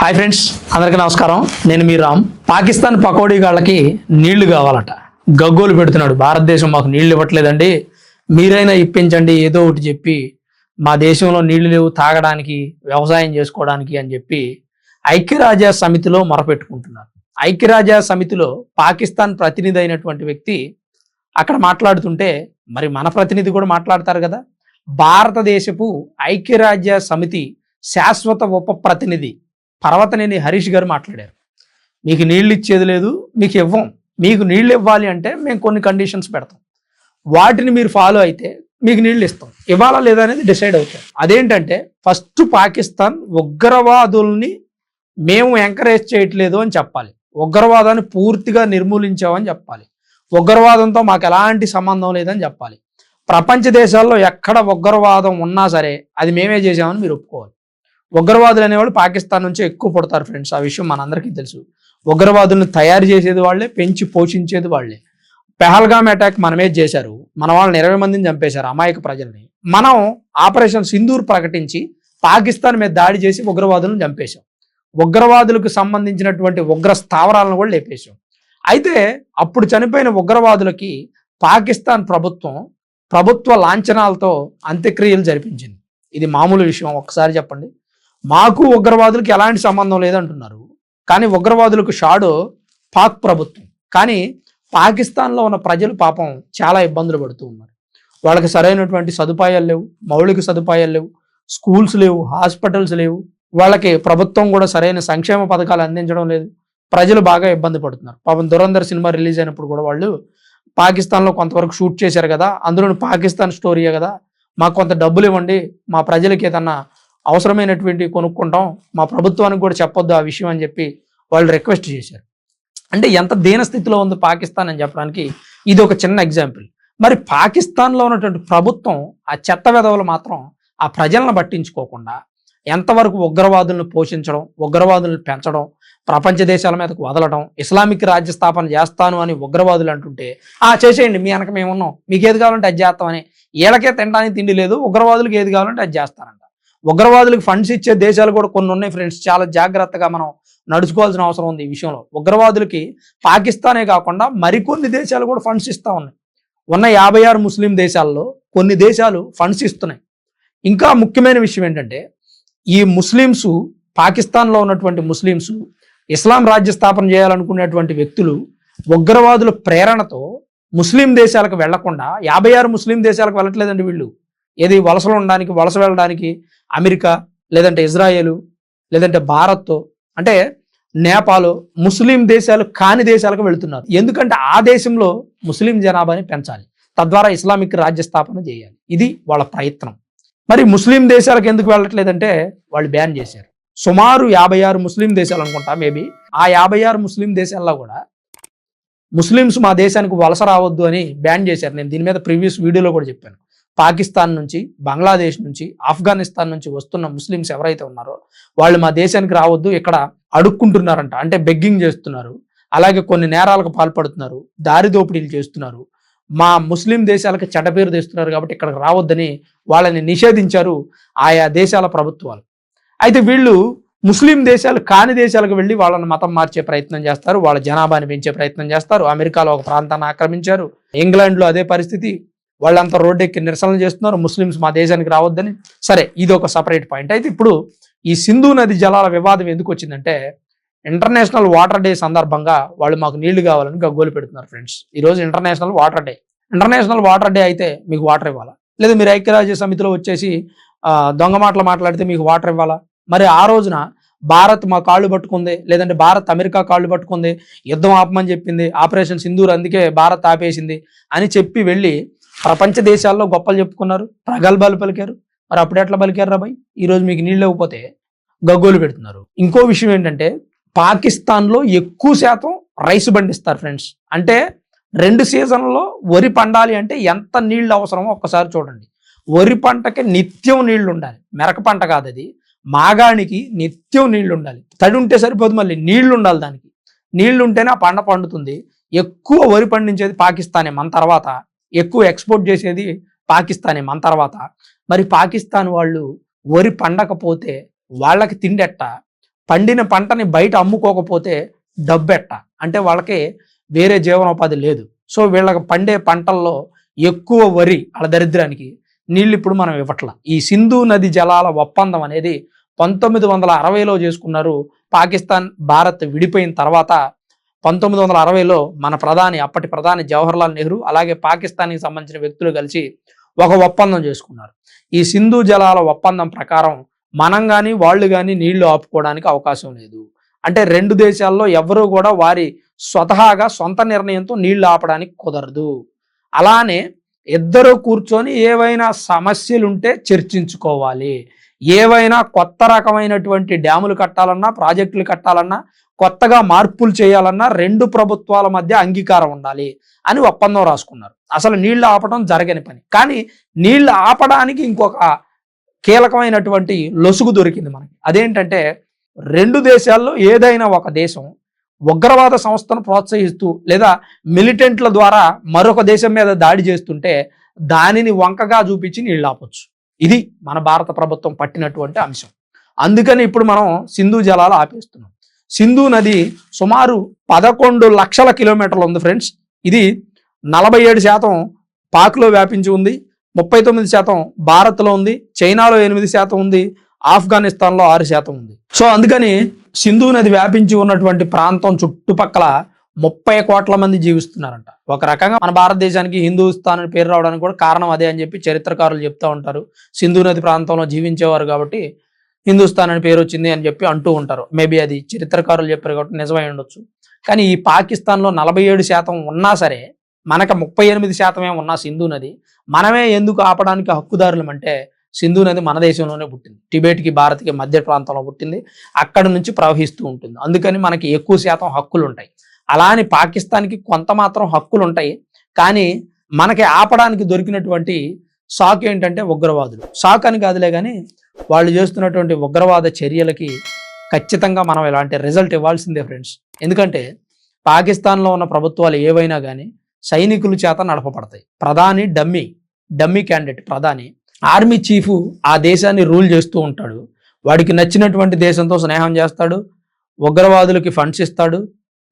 Hi friends, అందరికీ నమస్కారం. నేను మీ రామ్. పాకిస్తాన్ పకోడీ గాళ్ళకి నీళ్లు కావాలట. గగ్గోలు పెడుతున్నాడు, భారతదేశం మాకు నీళ్లు ఇవ్వట్లేదండి, మీరైనా ఇప్పించండి ఏదో ఒకటి చెప్పి, మా దేశంలో నీళ్లు లేవు తాగడానికి, వ్యవసాయం చేసుకోవడానికి అని చెప్పి ఐక్యరాజ్య సమితిలో మొరపెట్టుకుంటున్నారు. ఐక్యరాజ్య సమితిలో పాకిస్తాన్ ప్రతినిధి అయినటువంటి వ్యక్తి అక్కడ మాట్లాడుతుంటే, మరి మన ప్రతినిధి కూడా మాట్లాడతారు కదా. భారతదేశపు ఐక్యరాజ్య సమితి శాశ్వత ఉప ప్రతినిధి పర్వతనేని హరీష్ గారు మాట్లాడారు. మీకు నీళ్ళు ఇచ్చేది లేదు, మీకు ఇవ్వం, మీకు నీళ్ళు ఇవ్వాలి అంటే మేము కొన్ని కండిషన్స్ పెడతాం, వాటిని మీరు ఫాలో అయితే మీకు నీళ్ళు ఇస్తాం, ఇవ్వాలా లేదా అనేది డిసైడ్ అవుతాం. అదేంటంటే ఫస్ట్ పాకిస్తాన్ ఉగ్రవాదుల్ని మేము ఎంకరేజ్ చేయట్లేదు అని చెప్పాలి, ఉగ్రవాదాన్ని పూర్తిగా నిర్మూలించామని చెప్పాలి, ఉగ్రవాదంతో మాకు ఎలాంటి సంబంధం లేదని చెప్పాలి. ప్రపంచ దేశాల్లో ఎక్కడ ఉగ్రవాదం ఉన్నా సరే అది మేమే చేసామని మీరు ఒప్పుకోవాలి. ఉగ్రవాదులు అనేవాళ్ళు పాకిస్తాన్ నుంచి ఎక్కువ పుడతారు ఫ్రెండ్స్, ఆ విషయం మనందరికీ తెలుసు. ఉగ్రవాదులను తయారు చేసేది వాళ్ళే, పెంచి పోషించేది వాళ్ళే. పెహల్గామ్ అటాక్ మనమే చేశారు, మన వాళ్ళని 20 మందిని చంపేశారు, అమాయక ప్రజల్ని. మనం ఆపరేషన్ సింధూర్ ప్రకటించి పాకిస్తాన్ మీద దాడి చేసి ఉగ్రవాదులను చంపేశాం, ఉగ్రవాదులకు సంబంధించినటువంటి ఉగ్ర స్థావరాలను కూడా లేపేశాం. అయితే అప్పుడు చనిపోయిన ఉగ్రవాదులకి పాకిస్తాన్ ప్రభుత్వ లాంఛనాలతో అంత్యక్రియలు జరిపించింది. ఇది మామూలు విషయం? ఒక్కసారి చెప్పండి. మాకు ఉగ్రవాదులకు ఎలాంటి సంబంధం లేదంటున్నారు, కానీ ఉగ్రవాదులకు షాడో పాక్ ప్రభుత్వం. కానీ పాకిస్తాన్లో ఉన్న ప్రజలు పాపం చాలా ఇబ్బందులు పడుతూ ఉన్నారు. వాళ్ళకి సరైనటువంటి సదుపాయాలు లేవు, మౌలిక సదుపాయాలు లేవు, స్కూల్స్ లేవు, హాస్పిటల్స్ లేవు, వాళ్ళకి ప్రభుత్వం కూడా సరైన సంక్షేమ పథకాలు అందించడం లేదు. ప్రజలు బాగా ఇబ్బంది పడుతున్నారు. పాపం దురంధర్ సినిమా రిలీజ్ అయినప్పుడు కూడా వాళ్ళు పాకిస్తాన్లో కొంతవరకు షూట్ చేశారు కదా, అందులో పాకిస్తాన్ స్టోరీయే కదా, మాకు కొంత డబ్బులు ఇవ్వండి, మా ప్రజలకి ఏదన్నా అవసరమైనటువంటి కొనుక్కుంటాం, మా ప్రభుత్వానికి కూడా చెప్పొద్దు ఆ విషయం అని చెప్పి వాళ్ళు రిక్వెస్ట్ చేశారు. అంటే ఎంత దీనస్థితిలో ఉంది పాకిస్తాన్ అని చెప్పడానికి ఇది ఒక చిన్న ఎగ్జాంపుల్. మరి పాకిస్తాన్లో ఉన్నటువంటి ప్రభుత్వం, ఆ చెత్త వెధవలు మాత్రం ఆ ప్రజలను పట్టించుకోకుండా ఎంతవరకు ఉగ్రవాదులను పోషించడం, ఉగ్రవాదులను పెంచడం, ప్రపంచ దేశాల మీదకు వదలడం, ఇస్లామిక్ రాజ్య స్థాపన చేస్తాను అని ఉగ్రవాదులు అంటుంటే చేసేయండి, మీ వెనక మేము ఉన్నాం, మీకు ఏది కావాలంటే అది చేస్తామని. వీళ్ళకే తినడానికి తిండి లేదు, ఉగ్రవాదులకు ఏది కావాలంటే అది చేస్తారంట. ఉగ్రవాదులకు ఫండ్స్ ఇచ్చే దేశాలు కూడా కొన్ని ఉన్నాయి ఫ్రెండ్స్, చాలా జాగ్రత్తగా మనం నడుచుకోవాల్సిన అవసరం ఉంది ఈ విషయంలో. ఉగ్రవాదులకి పాకిస్తానే కాకుండా మరికొన్ని దేశాలు కూడా ఫండ్స్ ఇస్తూ ఉన్నాయి. ఉన్న 56 ముస్లిం దేశాల్లో కొన్ని దేశాలు ఫండ్స్ ఇస్తున్నాయి. ఇంకా ముఖ్యమైన విషయం ఏంటంటే, ఈ ముస్లిమ్స్, పాకిస్తాన్లో ఉన్నటువంటి ముస్లిమ్స్, ఇస్లాం రాజ్య స్థాపన చేయాలనుకునేటువంటి వ్యక్తులు ఉగ్రవాదుల ప్రేరణతో ముస్లిం దేశాలకు వెళ్లకుండా 56 ముస్లిం దేశాలకు వెళ్ళట్లేదండి వీళ్ళు. ఏది వలసలు ఉండడానికి, వలస వెళ్ళడానికి అమెరికా, లేదంటే ఇజ్రాయేలు, లేదంటే భారత్, అంటే నేపాల్, ముస్లిం దేశాలు కాని దేశాలకు వెళుతున్నారు. ఎందుకంటే ఆ దేశంలో ముస్లిం జనాభాని పెంచాలి, తద్వారా ఇస్లామిక్ రాజ్య స్థాపన చేయాలి. ఇది వాళ్ళ ప్రయత్నం. మరి ముస్లిం దేశాలకు ఎందుకు వెళ్ళట్లేదంటే వాళ్ళు బ్యాన్ చేశారు. సుమారు 56 ముస్లిం దేశాలు అనుకుంటా, మేబీ ఆ 56 ముస్లిం దేశాల్లో కూడా ముస్లిమ్స్ మా దేశానికి వలస రావద్దు అని బ్యాన్ చేశారు. నేను దీని మీద ప్రీవియస్ వీడియోలో కూడా చెప్పాను. పాకిస్తాన్ నుంచి, బంగ్లాదేశ్ నుంచి, ఆఫ్ఘనిస్తాన్ నుంచి వస్తున్న ముస్లిమ్స్ ఎవరైతే ఉన్నారో వాళ్ళు మా దేశానికి రావద్దు, ఇక్కడ అడుక్కుంటున్నారంట, అంటే బెగ్గింగ్ చేస్తున్నారు, అలాగే కొన్ని నేరాలకు పాల్పడుతున్నారు, దారి దోపిడీలు చేస్తున్నారు, మా ముస్లిం దేశాలకు చెడ్డ పేరు తెస్తున్నారు, కాబట్టి ఇక్కడికి రావద్దని వాళ్ళని నిషేధించారు ఆయా దేశాల ప్రభుత్వాలు. అయితే వీళ్ళు ముస్లిం దేశాలు కాని దేశాలకు వెళ్ళి వాళ్ళని మతం మార్చే ప్రయత్నం చేస్తారు, వాళ్ళ జనాభాని పెంచే ప్రయత్నం చేస్తారు. అమెరికాలో ఒక ప్రాంతాన్ని ఆక్రమించారు, ఇంగ్లాండ్లో అదే పరిస్థితి, వాళ్ళంతా రోడ్డెక్కి నిరసనలు చేస్తున్నారు, ముస్లిమ్స్ మా దేశానికి రావద్దని. సరే, ఇది ఒక సపరేట్ పాయింట్. అయితే ఇప్పుడు ఈ సింధు నది జలాల వివాదం ఎందుకు వచ్చిందంటే, ఇంటర్నేషనల్ వాటర్ డే సందర్భంగా వాళ్ళు మాకు నీళ్లు కావాలని గగ్గోలు పెడుతున్నారు ఫ్రెండ్స్. ఈరోజు international water day. International water day అయితే మీకు వాటర్ ఇవ్వాలా? లేదా మీరు ఐక్యరాజ్య సమితిలో వచ్చేసి దొంగ మాటలు మాట్లాడితే మీకు వాటర్ ఇవ్వాలా? మరి ఆ రోజున భారత్ మా కాళ్ళు పట్టుకుంది, లేదంటే భారత్ అమెరికా కాళ్ళు పట్టుకుంది, యుద్ధం ఆపమని చెప్పింది, ఆపరేషన్ సింధూర్ అందుకే భారత్ ఆపేసింది అని చెప్పి వెళ్ళి ప్రపంచ దేశాల్లో గొప్పలు చెప్పుకున్నారు, ప్రగల్భాలు పలికారు. మరి అప్పుడు ఎట్లా పలికారు రాబాయ్? ఈరోజు మీకు నీళ్ళు ఇవ్వకపోతే గగ్గోలు పెడుతున్నారు. ఇంకో విషయం ఏంటంటే, పాకిస్తాన్లో ఎక్కువ శాతం రైస్ పండిస్తారు ఫ్రెండ్స్. అంటే 2 సీజన్లలో వరి పండాలి అంటే ఎంత నీళ్ళు అవసరమో ఒక్కసారి చూడండి. వరి పంటకి నిత్యం నీళ్లు ఉండాలి, మెరక పంట కాదు అది, మాగానికి నిత్యం నీళ్లు ఉండాలి. తడి ఉంటే సరిపోదు, మళ్ళీ నీళ్లు ఉండాలి దానికి. నీళ్లు ఉంటేనే ఆ పంట పండుతుంది. ఎక్కువ వరి పండించేది పాకిస్తానే మన తర్వాత, ఎక్కువ ఎక్స్పోర్ట్ చేసేది పాకిస్తానే మన తర్వాత. మరి పాకిస్తాన్ వాళ్ళు వరి పండకపోతే వాళ్ళకి తిండెట్ట, పండిన పంటని బయట అమ్ముకోకపోతే డబ్బెట్ట, అంటే వాళ్ళకి వేరే జీవనోపాధి లేదు. సో వీళ్ళకి పండే పంటల్లో ఎక్కువ వరి, వాళ్ళ దరిద్రానికి నీళ్ళు ఇప్పుడు మనం ఇవ్వట్ల. ఈ సింధు నది జలాల ఒప్పందం అనేది 1960లో చేసుకున్నారు. పాకిస్తాన్ భారత్ విడిపోయిన తర్వాత 1960లో మన అప్పటి ప్రధాని జవహర్లాల్ నెహ్రూ అలాగే పాకిస్తాన్కి సంబంధించిన వ్యక్తులు కలిసి ఒక ఒప్పందం చేసుకున్నారు. ఈ సింధు జలాల ఒప్పందం ప్రకారం మనం కానీ వాళ్ళు కానీ నీళ్లు ఆపుకోవడానికి అవకాశం లేదు. అంటే రెండు దేశాల్లో ఎవరు కూడా వారి స్వతహాగా సొంత నిర్ణయంతో నీళ్లు ఆపడానికి కుదరదు. అలానే ఇద్దరు కూర్చొని ఏవైనా సమస్యలుంటే చర్చించుకోవాలి. ఏవైనా కొత్త రకమైనటువంటి డ్యాములు కట్టాలన్నా, ప్రాజెక్టులు కట్టాలన్నా, కొత్తగా మార్పులు చేయాలన్నా రెండు ప్రభుత్వాల మధ్య అంగీకారం ఉండాలి అని ఒప్పందం రాసుకున్నారు. అసలు నీళ్లు ఆపడం జరగని పని. కానీ నీళ్లు ఆపడానికి ఇంకొక కీలకమైనటువంటి లొసుగు దొరికింది మనకి. అదేంటంటే రెండు దేశాల్లో ఏదైనా ఒక దేశం ఉగ్రవాద సంస్థను ప్రోత్సహిస్తూ లేదా మిలిటెంట్ల ద్వారా మరొక దేశం మీద దాడి చేస్తుంటే దానిని వంకగా చూపించి నీళ్ళు ఆపొచ్చు. ఇది మన భారత ప్రభుత్వం పట్టినటువంటి అంశం. అందుకని ఇప్పుడు మనం సింధు జలాలు ఆపేస్తున్నాం. సింధు నది సుమారు 11 లక్షల కిలోమీటర్లు ఉంది ఫ్రెండ్స్. ఇది 47% పాక్లో వ్యాపించి ఉంది, 39% భారత్లో ఉంది, చైనాలో 8% ఉంది, ఆఫ్ఘనిస్తాన్లో 6% ఉంది. సో అందుకని సింధు నది వ్యాపించి ఉన్నటువంటి ప్రాంతం చుట్టుపక్కల 30 కోట్ల మంది జీవిస్తున్నారంట. ఒక రకంగా మన భారతదేశానికి హిందూస్థాన్ అని పేరు రావడానికి కూడా కారణం అదే అని చెప్పి చరిత్రకారులు చెప్తూ ఉంటారు. సింధు నది ప్రాంతంలో జీవించేవారు కాబట్టి హిందూస్థాన్ అని పేరు వచ్చింది అని చెప్పి అంటూ ఉంటారు. మేబీ అది చరిత్రకారులు చెప్పారు కాబట్టి నిజమై ఉండొచ్చు. కానీ ఈ పాకిస్తాన్లో 47% ఉన్నా సరే మనకు 38% ఉన్నా సింధు నది మనమే ఎందుకు ఆపడానికి హక్కుదారులం అంటే సింధు నది మన దేశంలోనే పుట్టింది. టిబెట్కి భారత్కి మధ్య ప్రాంతంలో పుట్టింది, అక్కడ నుంచి ప్రవహిస్తూ ఉంటుంది. అందుకని మనకి ఎక్కువ శాతం హక్కులు ఉంటాయి. అలా అని పాకిస్తాన్కి కొంత మాత్రం హక్కులు ఉంటాయి. కానీ మనకి ఆపడానికి దొరికినటువంటి సాక్ ఏంటంటే ఉగ్రవాదులు. సాక్ అని కాదులే కానీ వాళ్ళు చేస్తున్నటువంటి ఉగ్రవాద చర్యలకి ఖచ్చితంగా మనం ఇలాంటి రిజల్ట్ ఇవ్వాల్సిందే ఫ్రెండ్స్. ఎందుకంటే పాకిస్తాన్లో ఉన్న ప్రభుత్వాలు ఏవైనా కానీ సైనికుల చేత నడపబడతాయి. ప్రధాని డమ్మీ క్యాండిడేట్. ప్రధాని ఆర్మీ చీఫ్ ఆ దేశాన్ని రూల్ చేస్తూ ఉంటాడు. వాడికి నచ్చినటువంటి దేశంతో స్నేహం చేస్తాడు, ఉగ్రవాదులకి ఫండ్స్ ఇస్తాడు,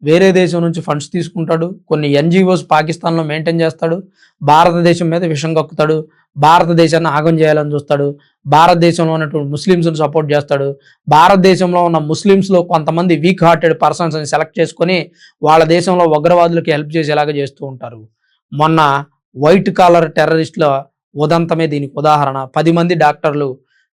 వేరే దేశం నుంచి ఫండ్స్ తీసుకుంటాడు, కొన్ని ఎన్జిఓస్ పాకిస్తాన్లో మెయింటైన్ చేస్తాడు, భారతదేశం మీద విషం కక్కుతాడు, భారతదేశాన్ని ఆగం చేయాలని చూస్తాడు, భారతదేశంలో ఉన్నటువంటి ముస్లిమ్స్ని సపోర్ట్ చేస్తాడు, భారతదేశంలో ఉన్న ముస్లిమ్స్లో కొంతమంది వీక్ హార్టెడ్ పర్సన్స్ని సెలెక్ట్ చేసుకొని వాళ్ళ దేశంలో ఉగ్రవాదులకి హెల్ప్ చేసేలాగా చేస్తూ ఉంటారు. మొన్న వైట్ కాలర్ టెర్రరిస్టుల ఉదంతమే దీనికి ఉదాహరణ. 10 మంది డాక్టర్లు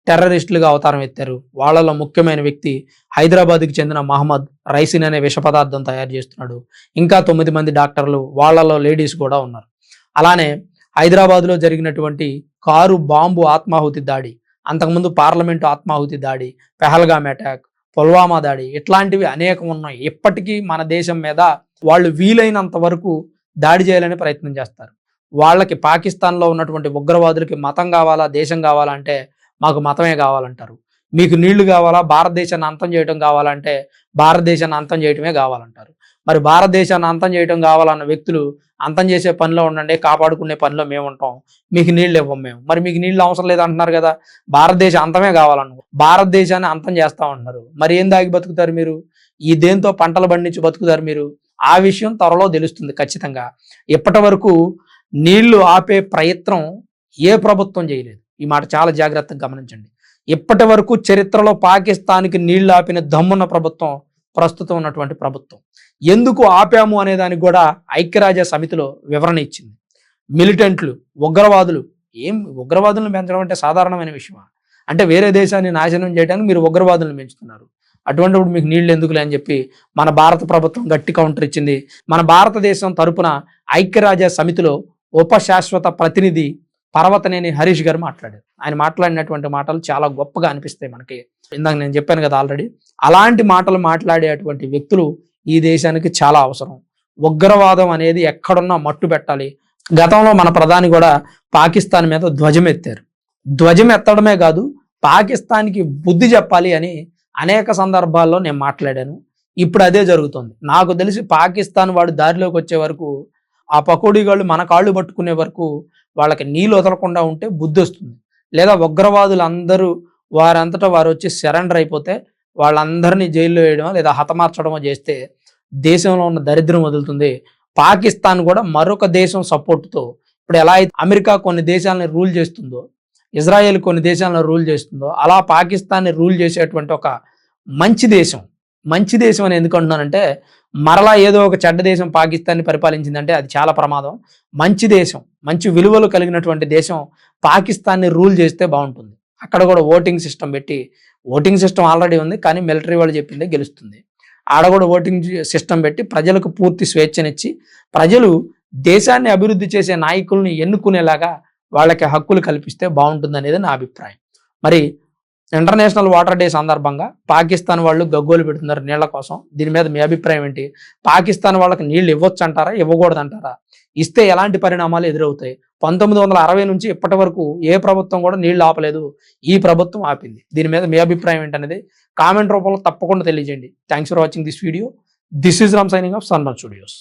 టెర్రరిస్టులుగా అవతారం ఎత్తారు. వాళ్ళలో ముఖ్యమైన వ్యక్తి హైదరాబాద్కి చెందిన మహమ్మద్ రైసిన్ అనే విష పదార్థం తయారు చేస్తున్నాడు. ఇంకా 9 మంది డాక్టర్లు, వాళ్ళలో లేడీస్ కూడా ఉన్నారు. అలానే హైదరాబాద్లో జరిగినటువంటి కారు బాంబు ఆత్మాహుతి దాడి, అంతకుముందు పార్లమెంటు ఆత్మాహుతి దాడి, పెహల్గామ్ అటాక్, పుల్వామా దాడి, ఇట్లాంటివి అనేకం ఉన్నాయి. ఇప్పటికీ మన దేశం మీద వాళ్ళు వీలైనంత వరకు దాడి చేయాలని ప్రయత్నం చేస్తారు. వాళ్ళకి పాకిస్తాన్లో ఉన్నటువంటి ఉగ్రవాదులకి మతం కావాలా, దేశం కావాలా అంటే మాకు మతమే కావాలంటారు. మీకు నీళ్లు కావాలా, భారతదేశాన్ని అంతం చేయడం కావాలంటే భారతదేశాన్ని అంతం చేయటమే కావాలంటారు. మరి భారతదేశాన్ని అంతం చేయడం కావాలన్న వ్యక్తులు అంతం చేసే పనిలో ఉండండి, కాపాడుకునే పనిలో మేము ఉంటాం, మీకు నీళ్ళు ఇవ్వం మేము. మరి మీకు నీళ్ళు అవసరం లేదంటున్నారు కదా, భారతదేశం అంతమే కావాలన్నారు, భారతదేశాన్ని అంతం చేస్తామంటున్నారు. మరి ఏం దాగి బతుకుతారు మీరు? ఈ దేంతో పంటలు పండించి బతుకుతారు మీరు? ఆ విషయం త్వరలో తెలుస్తుంది ఖచ్చితంగా. ఇప్పటి వరకు నీళ్లు ఆపే ప్రయత్నం ఏ ప్రభుత్వం చేయలేదు. ఈ మాట చాలా జాగ్రత్తగా గమనించండి. ఇప్పటి వరకు చరిత్రలో పాకిస్తాన్కి నీళ్లు ఆపిన దమ్మున్న ప్రభుత్వం ప్రస్తుతం ఉన్నటువంటి ప్రభుత్వం. ఎందుకు ఆపాము అనే దానికి కూడా ఐక్యరాజ్య సమితిలో వివరణ ఇచ్చింది. మిలిటెంట్లు, ఉగ్రవాదులు, ఉగ్రవాదులను పెంచడం అంటే సాధారణమైన విషయమా? అంటే వేరే దేశాన్ని నాశనం చేయడానికి మీరు ఉగ్రవాదులను పెంచుతున్నారు, అటువంటిప్పుడు మీకు నీళ్లు ఎందుకులే అని చెప్పి మన భారత ప్రభుత్వం గట్టి కౌంటర్ ఇచ్చింది. మన భారతదేశం తరపున ఐక్యరాజ్య సమితిలో ఉపశాశ్వత ప్రతినిధి పర్వతనేని హరీష్ గారు మాట్లాడారు. ఆయన మాట్లాడినటువంటి మాటలు చాలా గొప్పగా అనిపిస్తాయి మనకి. ఇందాక నేను చెప్పాను కదా ఆల్రెడీ, అలాంటి మాటలు మాట్లాడేటువంటి వ్యక్తులు ఈ దేశానికి చాలా అవసరం. ఉగ్రవాదం అనేది ఎక్కడున్నా మట్టు పెట్టాలి. గతంలో మన ప్రధాని కూడా పాకిస్తాన్ మీద ధ్వజం ఎత్తారు. ధ్వజం ఎత్తడమే కాదు, పాకిస్తాన్కి బుద్ధి చెప్పాలి అని అనేక సందర్భాల్లో నేను మాట్లాడాను. ఇప్పుడు అదే జరుగుతుంది. నాకు తెలిసి పాకిస్తాన్ వాడు దారిలోకి వచ్చే వరకు, ఆ పకోడీగాళ్ళు మన కాళ్ళు పట్టుకునే వరకు వాళ్ళకి నీళ్ళు వదలకుండా ఉంటే బుద్ధి వస్తుంది. లేదా ఉగ్రవాదులు అందరూ వారంతటా వారు వచ్చి సరెండర్ అయిపోతే వాళ్ళందరినీ జైల్లో వేయడమో లేదా హతమార్చడమో చేస్తే దేశంలో ఉన్న దరిద్రం వదులుతుంది. పాకిస్తాన్ కూడా మరొక దేశం సపోర్టుతో ఇప్పుడు ఎలా అయితే అమెరికా కొన్ని దేశాలను రూల్ చేస్తుందో, ఇజ్రాయెల్ కొన్ని దేశాలను రూల్ చేస్తుందో, అలా పాకిస్తాన్ని రూల్ చేసేటువంటి ఒక మంచి దేశం అని ఎందుకు అంటున్నానంటే, మరలా ఏదో ఒక చెడ్డ దేశం పాకిస్తాన్ని పరిపాలించిందంటే అది చాలా ప్రమాదం. మంచి దేశం, మంచి విలువలు కలిగినటువంటి దేశం పాకిస్తాన్ని రూల్ చేస్తే బాగుంటుంది. అక్కడ కూడా ఓటింగ్ సిస్టమ్ ఆల్రెడీ ఉంది, కానీ మిలిటరీ వాళ్ళు చెప్పిందే గెలుస్తుంది. ఆడ కూడా ఓటింగ్ సిస్టమ్ పెట్టి ప్రజలకు పూర్తి స్వేచ్ఛనిచ్చి ప్రజలు దేశాన్ని అభివృద్ధి చేసే నాయకుల్ని ఎన్నుకునేలాగా వాళ్ళకి హక్కులు కల్పిస్తే బాగుంటుంది అనేది నా అభిప్రాయం. మరి ఇంటర్నేషనల్ వాటర్ డే సందర్భంగా పాకిస్తాన్ వాళ్ళు గగ్గోలు పెడుతున్నారు నీళ్ల కోసం. దీని మీద మీ అభిప్రాయం ఏంటి? పాకిస్తాన్ వాళ్ళకి నీళ్లు ఇవ్వచ్చు అంటారా, ఇవ్వకూడదంటారా? ఇస్తే ఎలాంటి పరిణామాలు ఎదురవుతాయి? 1960 నుంచి ఇప్పటి వరకు ఏ ప్రభుత్వం కూడా నీళ్లు ఆపలేదు, ఈ ప్రభుత్వం ఆపింది. దీని మీద మీ అభిప్రాయం ఏంటనేది కామెంట్ రూపంలో తప్పకుండా తెలియజేయండి. Thanks for watching this video. This is Ram signing off సన్మన్ studios.